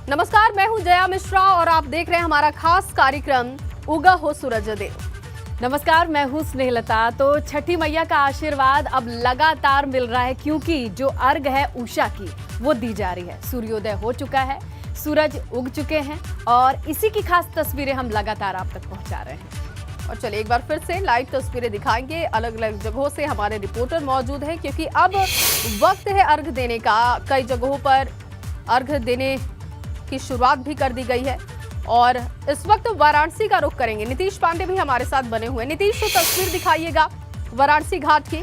नमस्कार, मैं हूं जया मिश्रा और आप देख रहे हैं हमारा खास कार्यक्रम उगा हो सूरज देव। नमस्कार, मैं हूं स्नेहलता। तो छठी मैया का आशीर्वाद अब लगातार मिल रहा है क्योंकि जो अर्घ है उषा की वो दी जा रही है। सूर्योदय हो चुका है, सूरज उग चुके हैं और इसी की खास तस्वीरें हम लगातार आप तक पहुंचा रहे हैं। और चलिए एक बार फिर से लाइव तस्वीरें दिखाएंगे। अलग अलग जगहों से हमारे रिपोर्टर मौजूद हैं क्योंकि अब वक्त है अर्घ देने का। कई जगहों पर अर्घ देने की शुरुआत भी कर दी गई है और इस वक्त वाराणसी का रुख करेंगे। नीतीश पांडे भी हमारे साथ बने हुए हैं। नीतीश, तो तस्वीर दिखाइएगा वाराणसी घाट की।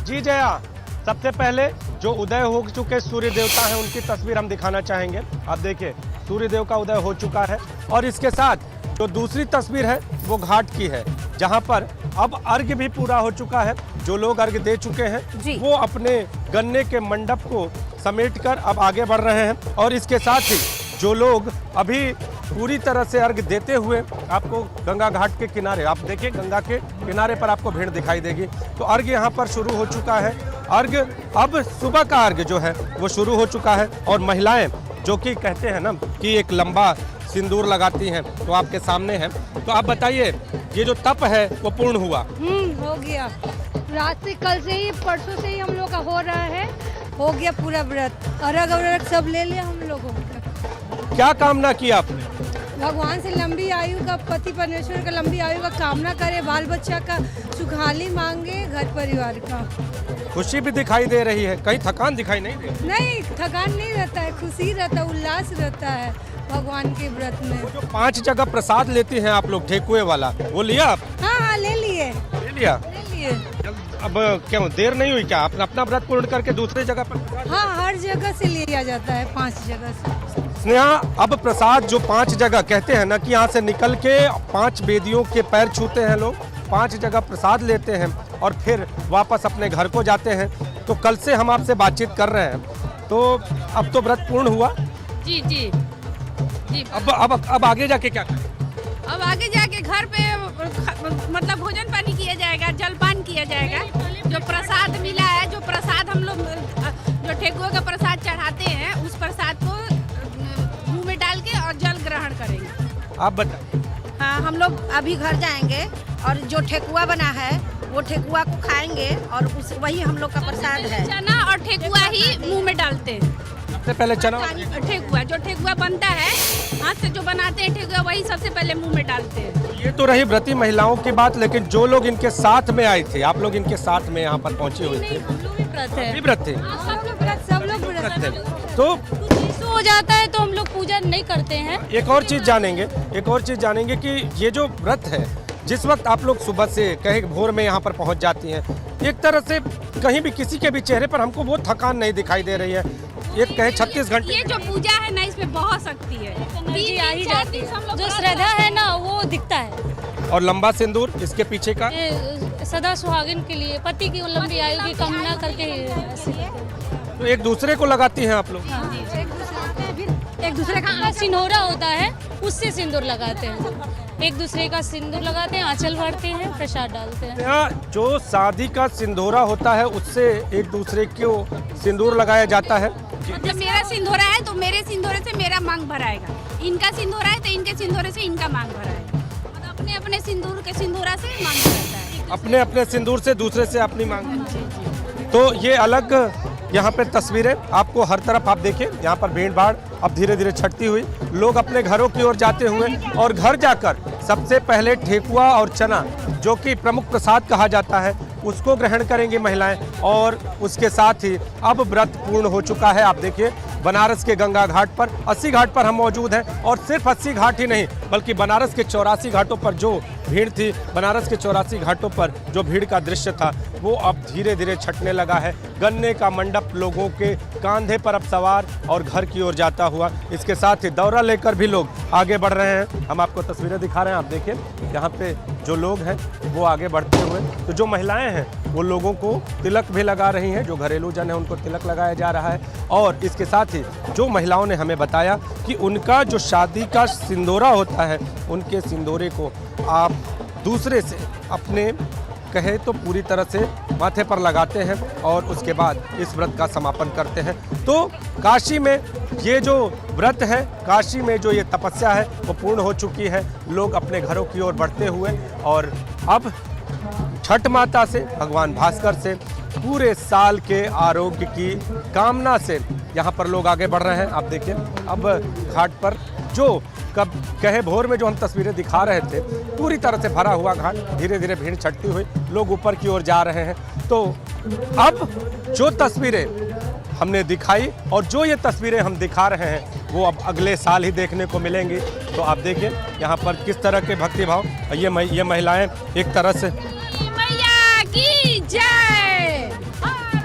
जी जया, सबसे पहले जो उदय हो चुके सूर्य देवता हैं उनकी तस्वीर हम दिखाना चाहेंगे। आप देखिए, सूर्य देव का उदय हो चुका है और इसके साथ जो दूसरी तस्वीर है वो घाट की है, जहां पर अब अर्घ भी पूरा हो चुका है। जो लोग अर्घ दे चुके हैं वो अपने गन्ने के मंडप को समेटकर अब आगे बढ़ रहे हैं और इसके साथ ही जो लोग अभी पूरी तरह से अर्घ देते हुए आपको गंगा घाट के किनारे, आप देखिए गंगा के किनारे पर आपको भीड़ दिखाई देगी। तो अर्घ यहाँ पर शुरू हो चुका है। अर्घ अब सुबह का अर्घ जो है वो शुरू हो चुका है और महिलाएं जो कि कहते हैं ना कि एक लंबा सिंदूर लगाती हैं, तो आपके सामने है। तो आप बताइए, ये जो तप है वो पूर्ण हुआ? हो गया। रात से, कल से ही, परसों से ही हम लोग का हो रहा है। हो गया पूरा व्रत। अर्घ सब ले लिया हम लोगों को। क्या कामना की आपने? भगवान से लंबी आयु का, पति परमेश्वर का लंबी आयु का कामना करे, बाल बच्चा का सुखहाली मांगे, घर परिवार का। खुशी भी दिखाई दे रही है, कहीं थकान दिखाई नहीं दे रही? नहीं, थकान नहीं रहता है, खुशी रहता है, उल्लास रहता है भगवान के व्रत में। वो जो 5 जगह प्रसाद लेती हैं आप लोग, ठेकुए वाला, वो लिया आप? हाँ, ले लिए। ले लिया? ले लिए। अब क्यों देर नहीं हुई क्या? आपने अपना व्रत पूर्ण करके दूसरे जगह पर? हाँ, हर जगह से लिया जाता है, 5 जगह से। स्नेहा, अब प्रसाद जो 5 जगह कहते हैं ना कि यहाँ से निकल के 5 वेदियों के पैर छूते हैं लोग, 5 जगह प्रसाद लेते हैं और फिर वापस अपने घर को जाते हैं। तो कल से हम आपसे बातचीत कर रहे हैं, तो अब तो व्रत पूर्ण हुआ? जी जी जी। अब आगे जाके क्या करें? अब आगे जाके घर पे मतलब भोजन पानी किया जाएगा, जलपान किया जाएगा। जो प्रसाद मिला है, जो प्रसाद हम लोग जो ठेकुए का प्रसाद चढ़ाते हैं, उस प्रसाद को मुंह में डाल के और जल ग्रहण करेंगे। आप बताइए। हाँ, हम लोग अभी घर जाएंगे और जो ठेकुआ बना है वो ठेकुआ को खाएंगे और वही हम लोग का प्रसाद है। चना और ठेकुआ ही मुंह में डालते हैं। सबसे पहले चना ठेकुआ, जो ठेकुआ बनता है हाथ से जो बनाते हैं ठेकुआ, वही सबसे पहले मुंह में डालते हैं। ये तो रही व्रती महिलाओं की बात, लेकिन जो लोग इनके साथ में आए थे, आप लोग इनके साथ में यहाँ पर पहुँचे हुए थे? हम लोग भी व्रत है। भी व्रत थे? सब लोग व्रत है। तो कुछ हो जाता है तो हम लोग पूजा नहीं करते हैं। एक और चीज जानेंगे कि ये जो व्रत है, जिस वक्त आप लोग सुबह से कहे भोर में यहाँ पर पहुँच जाती हैं, एक तरह से कहीं भी किसी के भी चेहरे पर हमको वो थकान नहीं दिखाई दे रही है। एक कहे 36 घंटे। ये जो पूजा है ना, इसमें बहुत शक्ति है। जो श्रद्धा है ना वो दिखता है। और लंबा सिंदूर इसके पीछे का सदा सुहागिन के लिए, पति की लंबी आयु की कामना करके तो एक दूसरे को लगाती हैं आप लोग? एक दूसरे का सिंदूरा होता है, उससे सिंदूर लगाते हैं। एक दूसरे का सिंदूर लगाते हैं, आंचल भरते हैं, प्रसाद डालते हैं। यहाँ जो शादी का सिंदूरा होता है उससे एक दूसरे को सिंदूर लगाया जाता है। जब मेरा सिंदूरा है तो मेरे सिंदूरे से मेरा मांग भराएगा, इनका सिंदूरा है तो इनके सिंदूरे से इनका मांग भराएगा। मतलब अपने अपने सिंदूर के सिंदूरा से मांग भराता है। अपने अपने सिंदूर से दूसरे से अपनी मांग। तो ये अलग यहाँ पे तस्वीरें आपको हर तरफ, आप देखिए यहाँ पर भीड़ भाड़ अब धीरे धीरे छटती हुई, लोग अपने घरों की ओर जाते हुए और घर जाकर सबसे पहले ठेकुआ और चना, जो कि प्रमुख प्रसाद कहा जाता है, उसको ग्रहण करेंगी महिलाएं। और उसके साथ ही अब व्रत पूर्ण हो चुका है। आप देखिए बनारस के गंगा घाट पर, 80 घाट पर हम मौजूद हैं और सिर्फ 80 घाट ही नहीं बल्कि बनारस के 84 घाटों पर जो भीड़ थी, बनारस के 84 घाटों पर जो भीड़ का दृश्य था वो अब धीरे धीरे छटने लगा है। गन्ने का मंडप लोगों के कांधे पर अब सवार और घर की ओर जाता हुआ, इसके साथ ही दौरा लेकर भी लोग आगे बढ़ रहे हैं। हम आपको तस्वीरें दिखा रहे हैं, आप देखिए यहाँ पे जो लोग हैं वो आगे बढ़ते हुए, तो जो महिलाएं हैं वो लोगों को तिलक भी लगा रही हैं, जो घरेलू जन है उनको तिलक लगाया जा रहा है। और इसके साथ ही जो महिलाओं ने हमें बताया कि उनका जो शादी का सिंदूरा होता है, उनके सिंदूरे को आप दूसरे से अपने कहे तो पूरी तरह से माथे पर लगाते हैं और उसके बाद इस व्रत का समापन करते हैं। तो काशी में ये जो व्रत है, काशी में जो ये तपस्या है वो पूर्ण हो चुकी है। लोग अपने घरों की ओर बढ़ते हुए और अब छठ माता से, भगवान भास्कर से पूरे साल के आरोग्य की कामना से यहाँ पर लोग आगे बढ़ रहे हैं। आप देखिए अब घाट पर जो कब कहे भोर में जो हम तस्वीरें दिखा रहे थे, पूरी तरह से भरा हुआ घाट, धीरे धीरे भीड़ छटती हुई लोग ऊपर की ओर जा रहे हैं। तो अब जो तस्वीरें हमने दिखाई और जो ये तस्वीरें हम दिखा रहे हैं वो अब अगले साल ही देखने को मिलेंगी। तो आप देखिए यहाँ पर किस तरह के भक्तिभाव, ये महिलाएं एक तरह से मैया की जय, हर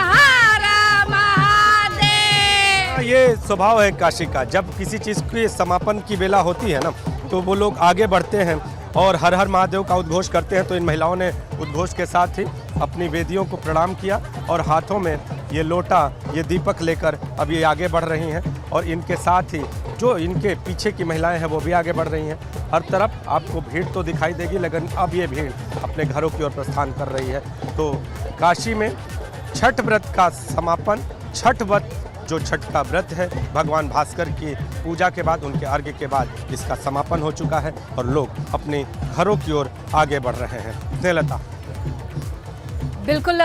हर महादेव। ये स्वभाव है काशी का। जब किसी चीज़ की समापन की बेला होती है ना, तो वो लोग आगे बढ़ते हैं और हर हर महादेव का उद्घोष करते हैं। तो इन महिलाओं ने उद्घोष के साथ ही अपनी वेदियों को प्रणाम किया और हाथों में ये लोटा, ये दीपक लेकर अब ये आगे बढ़ रही हैं और इनके साथ ही जो इनके पीछे की महिलाएं हैं वो भी आगे बढ़ रही हैं। हर तरफ आपको भीड़ तो दिखाई देगी, लेकिन अब ये भीड़ अपने घरों की ओर प्रस्थान कर रही है। तो काशी में छठ व्रत का समापन, छठ व्रत जो छठ का व्रत है, भगवान भास्कर की पूजा के बाद, उनके अर्घ्य के बाद इसका समापन हो चुका है और लोग अपने घरों की ओर आगे बढ़ रहे हैं। स्नेहलता। बिल्कुल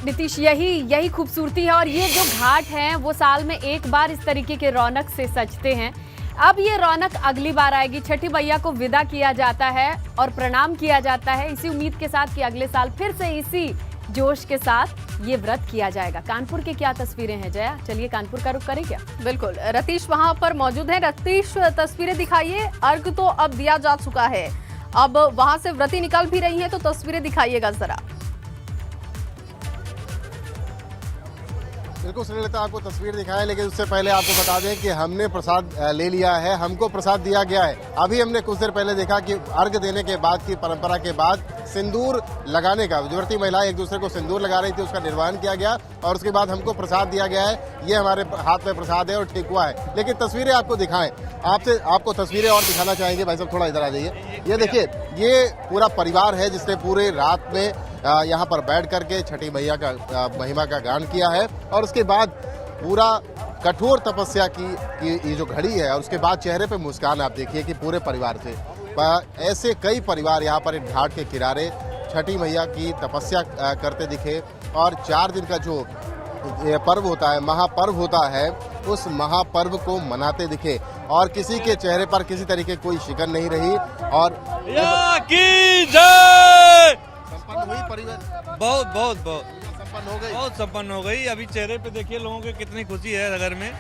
नीतीश, यही खूबसूरती है। और ये जो घाट हैं वो साल में एक बार इस तरीके के रौनक से सजते हैं। अब ये रौनक अगली बार आएगी। छठी मैया को विदा किया जाता है और प्रणाम किया जाता है, इसी उम्मीद के साथ कि अगले साल फिर से इसी जोश के साथ ये व्रत किया जाएगा। कानपुर की क्या तस्वीरें हैं जया? चलिए कानपुर का रुख करें क्या? बिल्कुल, रतीश वहां पर मौजूद है। रतीश, तस्वीरें दिखाइए। अर्घ तो अब दिया जा चुका है, अब वहां से व्रती निकल भी रही हैं, तो तस्वीरें दिखाइएगा जरा। बिल्कुल श्रीलता, आपको तस्वीर दिखाएं, लेकिन उससे पहले आपको बता दें कि हमने प्रसाद ले लिया है, हमको प्रसाद दिया गया है। अभी हमने कुछ देर पहले देखा कि अर्घ देने के बाद की परंपरा के बाद सिंदूर लगाने का, व्रती महिलाएं एक दूसरे को सिंदूर लगा रही थी, उसका निर्वहन किया गया और उसके बाद हमको प्रसाद दिया गया है। ये हमारे हाथ में प्रसाद है और ठेकुआ है। लेकिन तस्वीरें आपको दिखाएं, आपको तस्वीरें और दिखाना चाहेंगे। भाई साहब थोड़ा इधर आ जाइए। ये देखिए, ये पूरा परिवार है जिसने पूरे रात में यहाँ पर बैठ करके छठी मैया का महिमा का गान किया है और उसके बाद पूरा कठोर तपस्या की ये जो घड़ी है और उसके बाद चेहरे पे मुस्कान आप देखिए कि पूरे परिवार से। ऐसे कई परिवार यहाँ पर इन घाट के किनारे छठी मैया की तपस्या करते दिखे और 4 दिन का जो पर्व होता है, महापर्व होता है, उस महापर्व को मनाते दिखे और किसी के चेहरे पर किसी तरीके कोई शिकन नहीं रही। और की जय संपन्न हुई परिवार, बहुत संपन्न हो गई, बहुत संपन्न हो गई। अभी चेहरे पे देखिए लोगों के कितनी खुशी है घर में।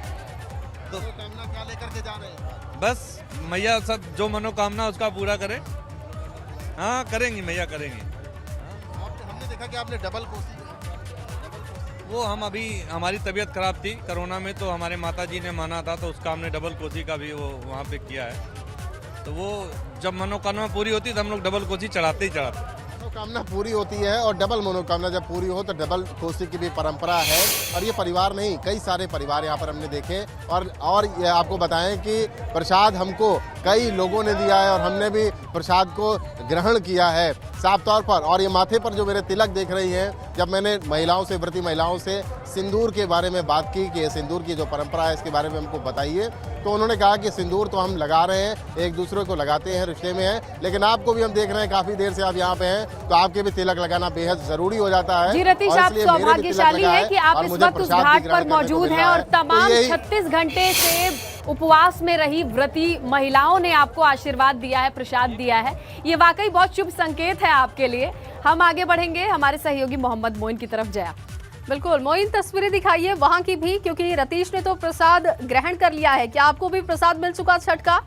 तो कामना क्या लेकर के जा रहे हैं? बस मैया सब जो मनोकामना उसका पूरा करे। हाँ करेंगी मैया, करेंगी। हमने देखा कि आपने डबल कोसी, वो हम अभी हमारी तबीयत खराब थी कोरोना में, तो हमारे माता जी ने माना था, तो उसका हमने डबल कोसी का भी वो वहाँ पे किया है। तो वो जब मनोकामना पूरी होती है तो हम लोग डबल कोसी चढ़ाते ही चढ़ाते। मनोकामना पूरी होती है और डबल मनोकामना जब पूरी हो तो डबल कोसी की भी परंपरा है। और ये परिवार नहीं, कई सारे परिवार यहाँ पर हमने देखे और ये आपको बताएं कि प्रसाद हमको कई लोगों ने दिया है और हमने भी प्रसाद को ग्रहण किया है साफ तौर पर। और ये माथे पर जो मेरे तिलक देख रही हैं, जब मैंने महिलाओं से, व्रती महिलाओं से सिंदूर के बारे में बात की कि ये सिंदूर की जो परंपरा है इसके बारे में हमको बताइए, तो उन्होंने कहा कि सिंदूर तो हम लगा रहे हैं, एक दूसरे को लगाते हैं, रिश्ते में है, लेकिन आपको भी हम देख रहे हैं काफी देर से आप यहाँ पे हैं, तो आपके भी तिलक लगाना बेहद जरूरी हो जाता है। जी रतीश, आप सौभाग्यशाली है कि आप इस वक्त उस घाट पर मौजूद हैं और तमाम 36 घंटे से उपवास में रही व्रती महिलाओं ने आपको आशीर्वाद दिया है, प्रसाद दिया है। ये वाकई बहुत शुभ संकेत है आपके लिए। हम आगे बढ़ेंगे हमारे सहयोगी मोहम्मद मोइन की तरफ। जया। बिल्कुल मोइन, तस्वीरें दिखाइए वहां की भी, क्योंकि रतीश ने तो प्रसाद ग्रहण कर लिया है। क्या आपको भी प्रसाद मिल चुका छठ का?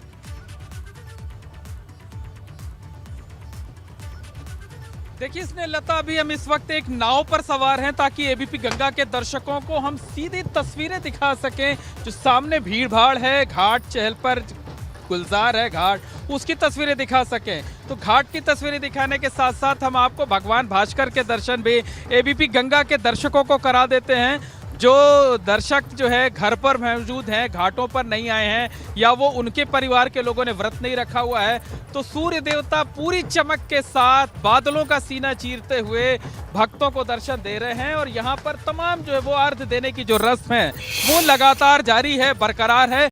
देखिए स्नेहलता, अभी हम इस वक्त एक नाव पर सवार हैं ताकि एबीपी गंगा के दर्शकों को हम सीधी तस्वीरें दिखा सकें। जो सामने भीड़ भाड़ है, घाट चहल पर गुलजार है घाट, उसकी तस्वीरें दिखा सकें। तो घाट की तस्वीरें दिखाने के साथ साथ हम आपको भगवान भास्कर के दर्शन भी एबीपी गंगा के दर्शकों को करा देते हैं। जो दर्शक जो है घर पर मौजूद हैं, घाटों पर नहीं आए हैं, या वो उनके परिवार के लोगों ने व्रत नहीं रखा हुआ है, तो सूर्य देवता पूरी चमक के साथ बादलों का सीना चीरते हुए भक्तों को दर्शन दे रहे हैं। और यहाँ पर तमाम जो है वो अर्घ देने की जो रस्म है वो लगातार जारी है, बरकरार है।